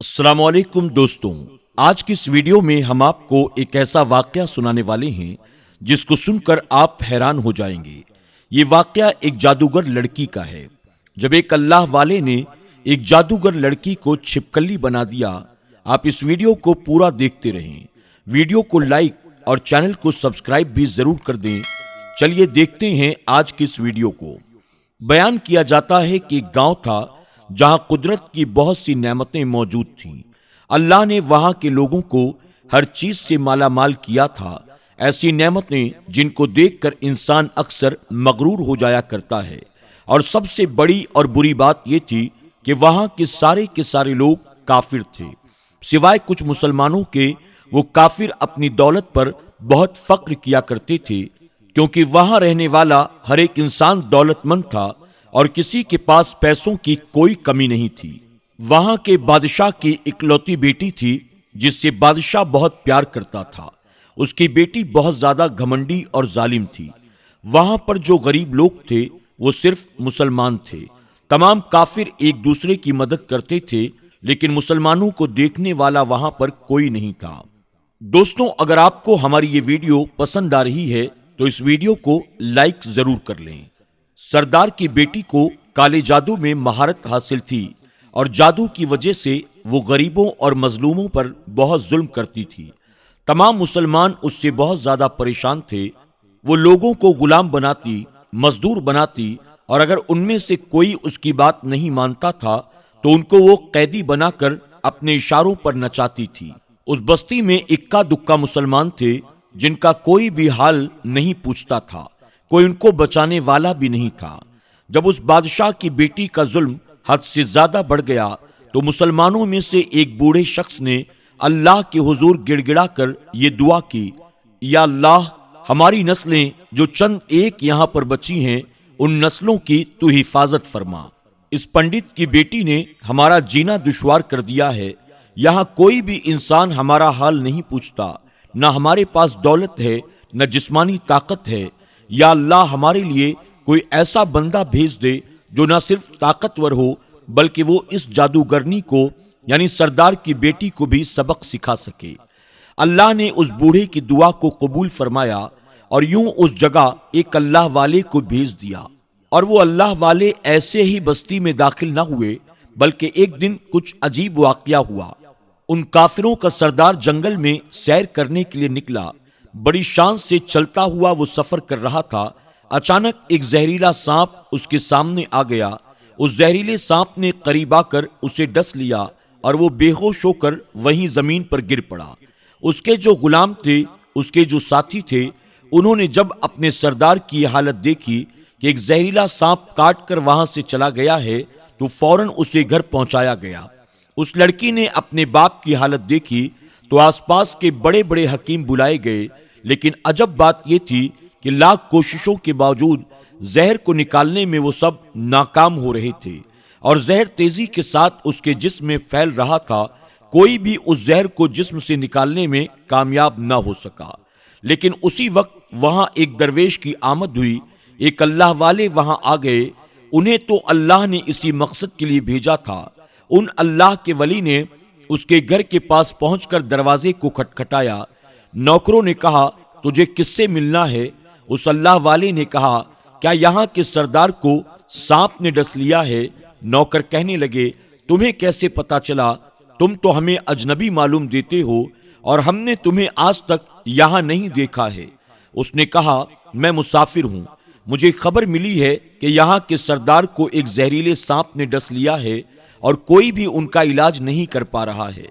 अस्सलाम वालेकुम दोस्तों, आज की इस वीडियो में हम आपको एक ऐसा वाकया सुनाने वाले हैं जिसको सुनकर आप हैरान हो जाएंगे। ये वाकया एक जादूगर लड़की का है। जब एक अल्लाह वाले ने एक जादूगर लड़की को छिपकली बना दिया। आप इस वीडियो को पूरा देखते रहें। वीडियो को लाइक और चैनल को सब्सक्राइब भी जरूर कर दें। चलिए देखते हैं आज की इस वीडियो को। बयान किया जाता है कि एक गांव था जहां कुदरत की बहुत सी नेमतें मौजूद थीं। अल्लाह ने वहां के लोगों को हर चीज से मालामाल किया था। ऐसी नेमतें जिनको देखकर इंसान अक्सर मगरूर हो जाया करता है। और सबसे बड़ी और बुरी बात यह थी कि वहां के सारे लोग काफिर थे। सिवाय कुछ मुसलमानों के वो काफिर अपनी दौलत पर बहुत फक्र किया करते थे, क्योंकि वहां रहने वाला हर एक इंसान दौलतमंद था और किसी के पास पैसों की कोई कमी नहीं थी। वहां के बादशाह की इकलौती बेटी थी जिससे बादशाह बहुत प्यार करता था। उसकी बेटी बहुत ज्यादा घमंडी और जालिम थी। वहां पर जो गरीब लोग थे वो सिर्फ मुसलमान थे। तमाम काफिर एक दूसरे की मदद करते थे, लेकिन मुसलमानों को देखने वाला वहां पर कोई नहीं था। दोस्तों, अगर आपको हमारी ये वीडियो पसंद आ रही है तो इस वीडियो को लाइक जरूर कर लें। सरदार की बेटी को काले जादू में महारत हासिल थी और जादू की वजह से वो गरीबों और मजलूमों पर बहुत जुल्म करती थी। तमाम मुसलमान उससे बहुत ज्यादा परेशान थे। वो लोगों को गुलाम बनाती, मजदूर बनाती, और अगर उनमें से कोई उसकी बात नहीं मानता था तो उनको वो कैदी बनाकर अपने इशारों पर नचाती थी। उस बस्ती में इक्का दुक्का मुसलमान थे जिनका कोई भी हाल नहीं पूछता था। कोई उनको बचाने वाला भी नहीं था। जब उस बादशाह की बेटी का जुल्म हद से ज्यादा बढ़ गया तो मुसलमानों में से एक बूढ़े शख्स ने अल्लाह के हुजूर गिड़गिड़ा कर ये दुआ की, या अल्लाह, हमारी नस्लें जो चंद एक यहाँ पर बची हैं, उन नस्लों की तू हिफाजत फरमा। इस पंडित की बेटी ने हमारा जीना दुश्वार कर दिया है। यहाँ कोई भी इंसान हमारा हाल नहीं पूछता। न हमारे पास दौलत है, न जिस्मानी ताकत है। या अल्लाह, हमारे लिए कोई ऐसा बंदा भेज दे जो न सिर्फ ताकतवर हो बल्कि वो इस जादूगरनी को यानी सरदार की बेटी को भी सबक सिखा सके। अल्लाह ने उस बूढ़े की दुआ को कबूल फरमाया और यूं उस जगह एक अल्लाह वाले को भेज दिया। और वो अल्लाह वाले ऐसे ही बस्ती में दाखिल न हुए, बल्कि एक दिन कुछ अजीब वाकया हुआ। उन काफिरों का सरदार जंगल में सैर करने के लिए निकला। बड़ी शान से चलता हुआ वो सफर कर रहा था। अचानक एक जहरीला सांप उसके सामने आ गया। उस जहरीले सांप ने करीब आकर उसे डस लिया और वो बेहोश होकर वहीं जमीन पर गिर पड़ा। उसके जो गुलाम थे, उसके जो साथी थे, उन्होंने जब अपने सरदार की हालत देखी कि एक जहरीला सांप काट कर वहां से चला गया है, तो फौरन उसे घर पहुंचाया गया। उस लड़की ने अपने बाप की हालत देखी तो आसपास के बड़े बड़े हकीम बुलाए गए, लेकिन अजब बात यह थी कि लाख कोशिशों के बावजूद जहर को निकालने में वो सब नाकाम हो रहे थे और जहर तेजी के साथ उसके जिस्म में फैल रहा था। कोई भी उस जहर को जिस्म से निकालने में कामयाब न हो सका। लेकिन उसी वक्त वहां एक दरवेश की आमद हुई। एक अल्लाह वाले वहां आ गए। उन्हें तो अल्लाह ने इसी मकसद के लिए भेजा था। उन अल्लाह के वली ने उसके घर के पास पहुंचकर दरवाजे को खटखटाया। नौकरों ने कहा, तुझे किससे मिलना है? उस अल्लाह वाले ने कहा, क्या यहाँ के सरदार को सांप ने डस लिया है? नौकर कहने लगे, तुम्हें कैसे पता चला? तुम तो हमें अजनबी मालूम देते हो और हमने तुम्हें आज तक यहाँ नहीं देखा है। उसने कहा, मैं मुसाफिर हूँ। मुझे खबर मिली है कि यहाँ के सरदार को एक जहरीले सांप ने डस लिया है और कोई भी उनका इलाज नहीं कर पा रहा है।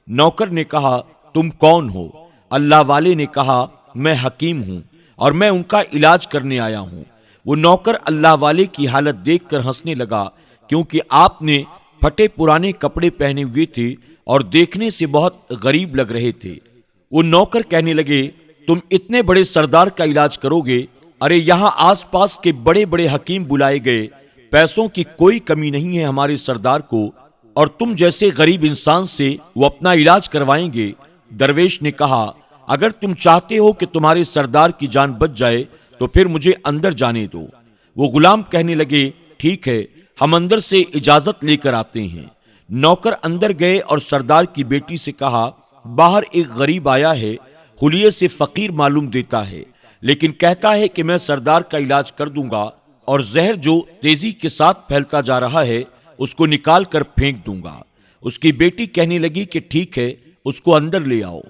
नौकर ने कहा, तुम कौन हो? अल्लाह वाले ने कहा, मैं हकीम हूं और मैं उनका इलाज करने आया हूं। वो नौकर अल्लाह वाले की हालत देखकर हंसने लगा, क्योंकि आपने फटे पुराने कपड़े पहने हुए थे और देखने से बहुत गरीब लग रहे थे। वो नौकर कहने लगे, तुम इतने बड़े सरदार का इलाज करोगे? अरे यहाँ आसपास के बड़े बड़े हकीम बुलाए गए। पैसों की कोई कमी नहीं है हमारे सरदार को, और तुम जैसे गरीब इंसान से वो अपना इलाज करवाएंगे। दरवेश ने कहा, अगर तुम चाहते हो कि तुम्हारे सरदार की जान बच जाए तो फिर मुझे अंदर जाने दो। वो गुलाम कहने लगे, ठीक है, हम अंदर से इजाजत लेकर आते हैं। नौकर अंदर गए और सरदार की बेटी से कहा, बाहर एक गरीब आया है, हुलिये से फकीर मालूम देता है, लेकिन कहता है कि मैं सरदार का इलाज कर दूंगा और जहर जो तेजी के साथ फैलता जा रहा है उसको निकाल कर फेंक दूंगा। उसकी बेटी कहने लगी कि ठीक है, उसको अंदर ले आओ।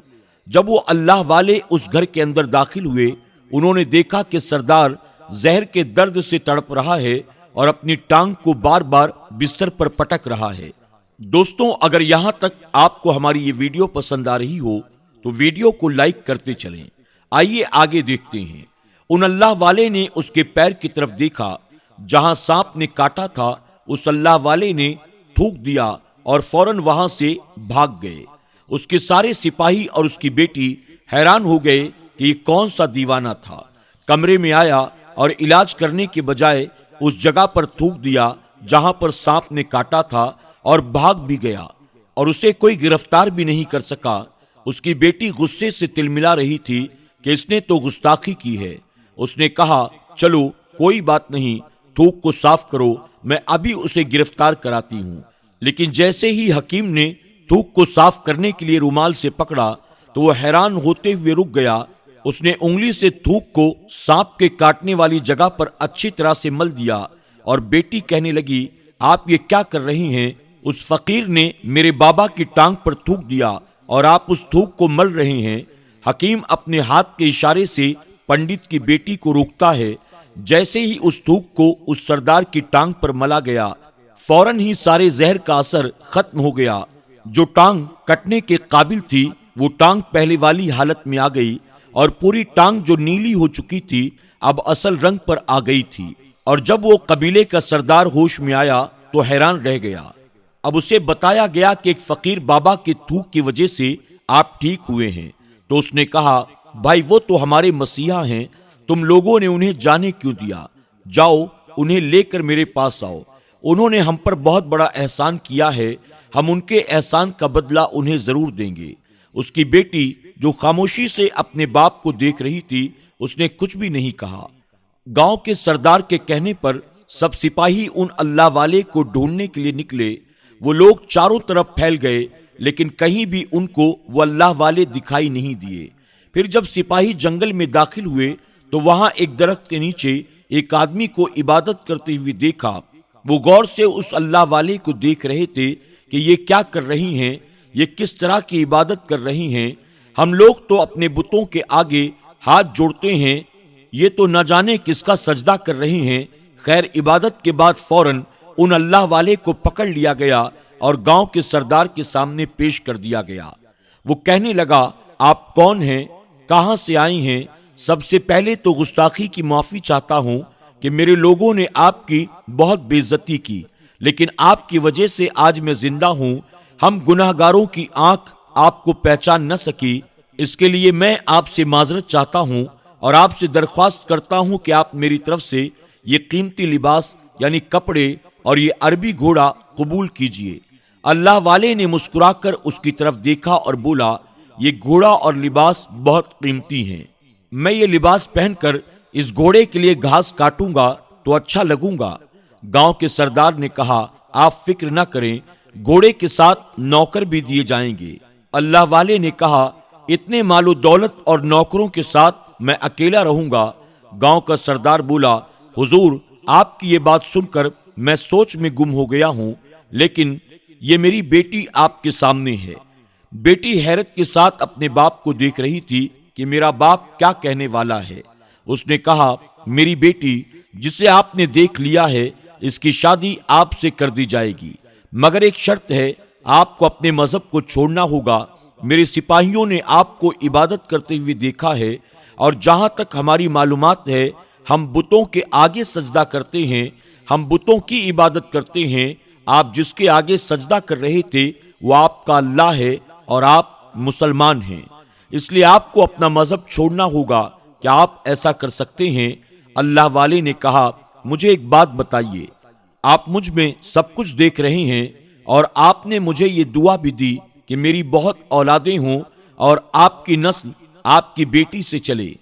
जब वो अल्लाह वाले उस घर के अंदर दाखिल हुए, उन्होंने देखा कि सरदार जहर के दर्द से तड़प रहा है और अपनी टांग को बार बार बिस्तर पर पटक रहा है। दोस्तों, अगर यहां तक आपको हमारी ये वीडियो पसंद आ रही हो तो वीडियो को लाइक करते चलें। आइए आगे देखते हैं। उन अल्लाह वाले ने उसके पैर की तरफ देखा जहां सांप ने काटा था। उस अल्लाह वाले ने थूक दिया और फौरन वहां से भाग गए। उसके सारे सिपाही और उसकी बेटी हैरान हो गए कि ये कौन सा दीवाना था। कमरे में आया और इलाज करने के बजाय उस जगह पर थूक दिया जहां पर सांप ने काटा था और भाग भी गया और उसे कोई गिरफ्तार भी नहीं कर सका। उसकी बेटी गुस्से से तिलमिला रही थी कि इसने तो गुस्ताखी की है। उसने कहा, चलो कोई बात नहीं, थूक को साफ करो, मैं अभी उसे गिरफ्तार कराती हूँ। लेकिन जैसे ही हकीम ने थूक को साफ करने के लिए रुमाल से पकड़ा तो वह हैरान होते हुए रुक गया। उसने उंगली से थूक को सांप के काटने वाली जगह पर अच्छी तरह से मल दिया और बेटी कहने लगी, आप ये क्या कर रही हैं? उस फकीर ने मेरे बाबा की टांग पर थूक दिया और आप उस थूक को मल रहे हैं। हकीम अपने हाथ के इशारे से पंडित की बेटी को रोकता है। जैसे ही उस थूक को उस सरदार की टांग पर मला गया, फौरन ही सारे जहर का असर खत्म हो गया। जो टांग कटने के काबिल थी वो टांग पहले वाली हालत में आ गई और पूरी टांग जो नीली हो चुकी थी अब असल रंग पर आ गई थी। और जब वो कबीले का सरदार होश में आया तो हैरान रह गया। अब उसे बताया गया कि एक फकीर बाबा के थूक की वजह से आप ठीक हुए हैं। तो उसने कहा, भाई वो तो हमारे मसीहा हैं, तुम लोगों ने उन्हें जाने क्यों दिया? जाओ उन्हें लेकर मेरे पास आओ। उन्होंने हम पर बहुत बड़ा एहसान किया है, हम उनके एहसान का बदला उन्हें जरूर देंगे। उसकी बेटी जो खामोशी से अपने बाप को देख रही थी, उसने कुछ भी नहीं कहा। गांव के सरदार के कहने पर सब सिपाही उन अल्लाह वाले को ढूंढने के लिए निकले। वो लोग चारों तरफ फैल गए, लेकिन कहीं भी उनको वो अल्लाह वाले दिखाई नहीं दिए। फिर जब सिपाही जंगल में दाखिल हुए तो वहां एक दरख्त के नीचे एक आदमी को इबादत करते हुए देखा। वो गौर से उस अल्लाह वाले को देख रहे थे कि ये क्या कर रही हैं, ये किस तरह की इबादत कर रही हैं। हम लोग तो अपने बुतों के आगे हाथ जोड़ते हैं, ये तो न जाने किसका सजदा कर रही हैं। खैर, इबादत के बाद फौरन उन अल्लाह वाले को पकड़ लिया गया और गांव के सरदार के सामने पेश कर दिया गया। वो कहने लगा, आप कौन हैं, कहां से आई हैं? सबसे पहले तो गुस्ताखी की माफी चाहता हूं कि मेरे लोगों ने आपकी बहुत बेइज्जती की, लेकिन आपकी वजह से आज मैं जिंदा हूं। हम गुनाहगारों की आंख आपको पहचान न सकी, इसके लिए मैं आपसे माजरत चाहता हूं और आपसे दरख्वास्त करता हूं कि आप मेरी तरफ से ये कीमती लिबास यानी कपड़े और ये अरबी घोड़ा कबूल कीजिए। अल्लाह वाले ने मुस्कुराकर उसकी तरफ देखा और बोला, ये घोड़ा और लिबास बहुत कीमती हैं। मैं ये लिबास पहनकर इस घोड़े के लिए घास काटूंगा तो अच्छा लगूंगा। गांव के सरदार ने कहा, आप फिक्र न करें, घोड़े के साथ नौकर भी दिए जाएंगे। अल्लाह वाले ने कहा, इतने मालो दौलत और नौकरों के साथ मैं अकेला रहूंगा। गांव का सरदार बोला, हुजूर, आपकी ये बात सुनकर मैं सोच में गुम हो गया हूं, लेकिन ये मेरी बेटी आपके सामने है। बेटी हैरत के साथ अपने बाप को देख रही थी कि मेरा बाप क्या कहने वाला है। उसने कहा, मेरी बेटी जिसे आपने देख लिया है, इसकी शादी आपसे कर दी जाएगी, मगर एक शर्त है, आपको अपने मजहब को छोड़ना होगा। मेरे सिपाहियों ने आपको इबादत करते हुए देखा है और जहां तक हमारी मालूमात है, हम बुतों के आगे सजदा करते हैं, हम बुतों की इबादत करते हैं। आप जिसके आगे सजदा कर रहे थे वो आपका अल्लाह है और आप मुसलमान हैं, इसलिए आपको अपना मजहब छोड़ना होगा। क्या आप ऐसा कर सकते हैं? अल्लाह वाले ने कहा, मुझे एक बात बताइए, आप मुझ में सब कुछ देख रहे हैं और आपने मुझे ये दुआ भी दी कि मेरी बहुत औलादें हों और आपकी नस्ल आपकी बेटी से चले।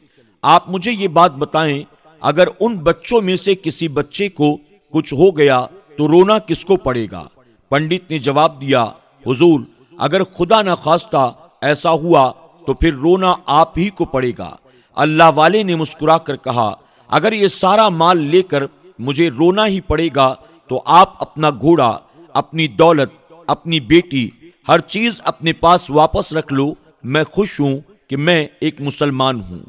आप मुझे ये बात बताएं, अगर उन बच्चों में से किसी बच्चे को कुछ हो गया तो रोना किसको पड़ेगा? पंडित ने जवाब दिया, हुजूर, अगर खुदा न खास्ता ऐसा हुआ तो फिर रोना आप ही को पड़ेगा। अल्लाह वाले ने मुस्कुरा कर कहा, अगर ये सारा माल लेकर मुझे रोना ही पड़ेगा तो आप अपना घोड़ा, अपनी दौलत, अपनी बेटी, हर चीज अपने पास वापस रख लो। मैं खुश हूं कि मैं एक मुसलमान हूं।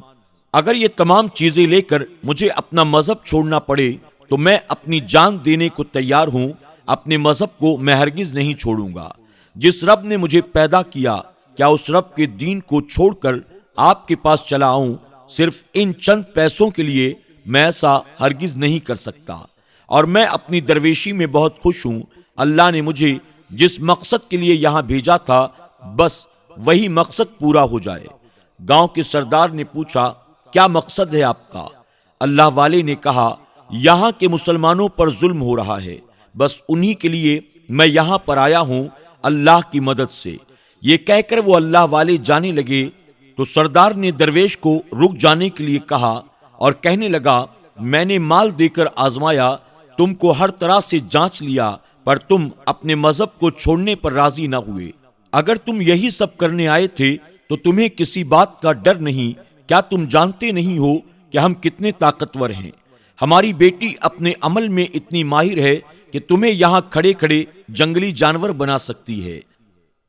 अगर ये तमाम चीजें लेकर मुझे अपना मजहब छोड़ना पड़े तो मैं अपनी जान देने को तैयार हूं। अपने मजहब को मैं हरगिज नहीं छोड़ूंगा। जिस रब ने मुझे पैदा किया, क्या उस रब के दीन को छोड़कर आपके पास चला आऊं सिर्फ इन चंद पैसों के लिए? मैं ऐसा हरगिज नहीं कर सकता और मैं अपनी दरवेशी में बहुत खुश हूं। अल्लाह ने मुझे जिस मकसद के लिए यहां भेजा था, बस वही मकसद पूरा हो जाए। गांव के सरदार ने पूछा, क्या मकसद है आपका? अल्लाह वाले ने कहा, यहां के मुसलमानों पर जुल्म हो रहा है, बस उन्हीं के लिए मैं यहां पर आया हूं, अल्लाह की मदद से। ये कहकर वो अल्लाह वाले जाने लगे तो सरदार ने दरवेश को रुक जाने के लिए कहा और कहने लगा, मैंने माल देकर आजमाया, तुमको हर तरह से जांच लिया, पर तुम अपने मजहब को छोड़ने पर राजी ना हुए। अगर तुम यही सब करने आए थे तो तुम्हें किसी बात का डर नहीं। क्या तुम जानते नहीं हो कि हम कितने ताकतवर हैं? हमारी बेटी अपने अमल में इतनी माहिर है कि तुम्हें यहां खड़े खड़े जंगली जानवर बना सकती है।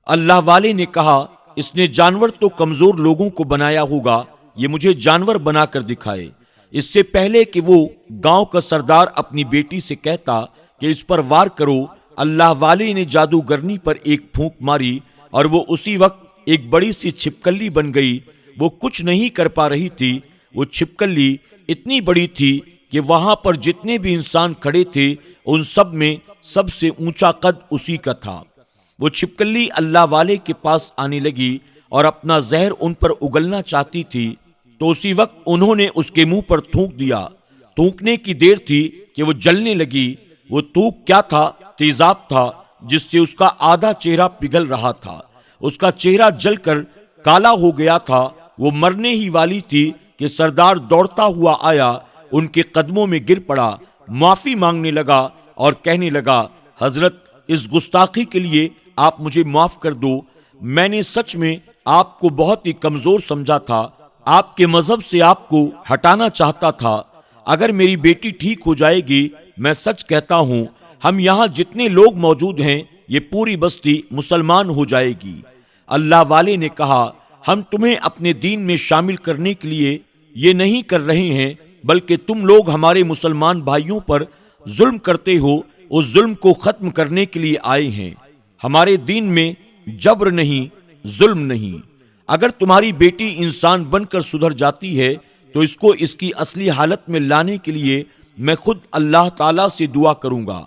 अल्लाह वाले ने कहा, इसने जानवर तो कमजोर लोगों को बनाया होगा, ये मुझे जानवर बनाकर दिखाए। इससे पहले कि वो गांव का सरदार अपनी बेटी से कहता कि इस पर वार करो, अल्लाह वाले ने जादूगरनी पर एक फूंक मारी और वो उसी वक्त एक बड़ी सी छिपकली बन गई। वो कुछ नहीं कर पा रही थी। वो छिपकली इतनी बड़ी थी कि वहां पर जितने भी इंसान खड़े थे उन सब में सबसे ऊंचा कद उसी का था। वो छिपकली अल्लाह वाले के पास आने लगी और अपना जहर उन पर उगलना चाहती थी, तो उसी वक्त उन्होंने उसके मुंह पर थूक दिया। थूकने की देर थी कि वो जलने लगी। वो थूक क्या था? तेजाब था, जिससे उसका आधा चेहरा पिघल रहा था। उसका चेहरा जलकर काला हो गया था। वो मरने ही वाली थी कि सरदार दौड़ता हुआ आया, उनके कदमों में गिर पड़ा, माफी मांगने लगा और कहने लगा, हजरत, इस गुस्ताखी के लिए आप मुझे माफ कर दो। मैंने सच में आपको बहुत ही कमजोर समझा था, आपके मजहब से आपको हटाना चाहता था। अगर मेरी बेटी ठीक हो जाएगी, मैं सच कहता हूं, हम यहाँ जितने लोग मौजूद हैं, ये पूरी बस्ती मुसलमान हो जाएगी। अल्लाह वाले ने कहा, हम तुम्हें अपने दीन में शामिल करने के लिए ये नहीं कर रहे हैं, बल्कि तुम लोग हमारे मुसलमान भाइयों पर जुल्म करते हो, उस जुल्म को खत्म करने के लिए आए हैं। हमारे दीन में जबर नहीं, जुल्म नहीं। अगर तुम्हारी बेटी इंसान बनकर सुधर जाती है तो इसको इसकी असली हालत में लाने के लिए मैं खुद अल्लाह ताला से दुआ करूंगा।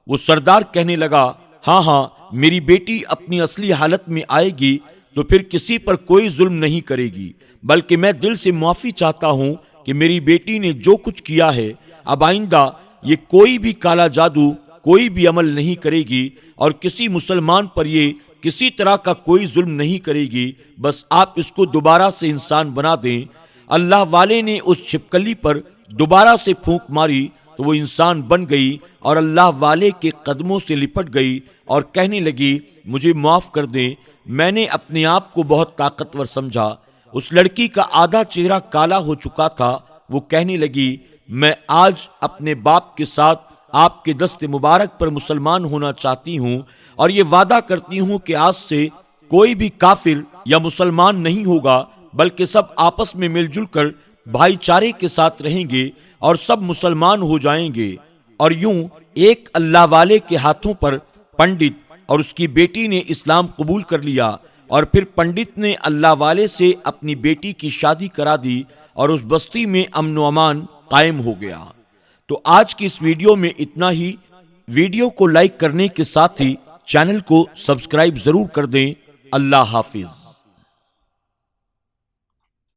वो सरदार कहने लगा, हाँ हाँ, मेरी बेटी अपनी असली हालत में आएगी तो फिर किसी पर कोई जुल्म नहीं करेगी, बल्कि मैं दिल से माफी चाहता हूं कि मेरी बेटी ने जो कुछ किया है, अब आइंदा ये कोई भी काला जादू, कोई भी अमल नहीं करेगी और किसी मुसलमान पर ये किसी तरह का कोई जुल्म नहीं करेगी। बस आप इसको दोबारा से इंसान बना दें। अल्लाह वाले ने उस छिपकली पर दोबारा से फूंक मारी तो वो इंसान बन गई और अल्लाह वाले के कदमों से लिपट गई और कहने लगी, मुझे माफ कर दें, मैंने अपने आप को बहुत ताकतवर समझा। उस लड़की का आधा चेहरा काला हो चुका था। वो कहने लगी, मैं आज अपने बाप के साथ आपके दस्ते मुबारक पर मुसलमान होना चाहती हूँ और ये वादा करती हूँ कि आज से कोई भी काफिर या मुसलमान नहीं होगा, बल्कि सब आपस में मिलजुल कर भाईचारे के साथ रहेंगे और सब मुसलमान हो जाएंगे। और यूं एक अल्लाह वाले के हाथों पर पंडित और उसकी बेटी ने इस्लाम कबूल कर लिया और फिर पंडित ने अल्लाह वाले से अपनी बेटी की शादी करा दी और उस बस्ती में अमन व अमान कायम हो गया। तो आज की इस वीडियो में इतना ही। वीडियो को लाइक करने के साथ ही चैनल को सब्सक्राइब जरूर कर दें। अल्लाह हाफिज।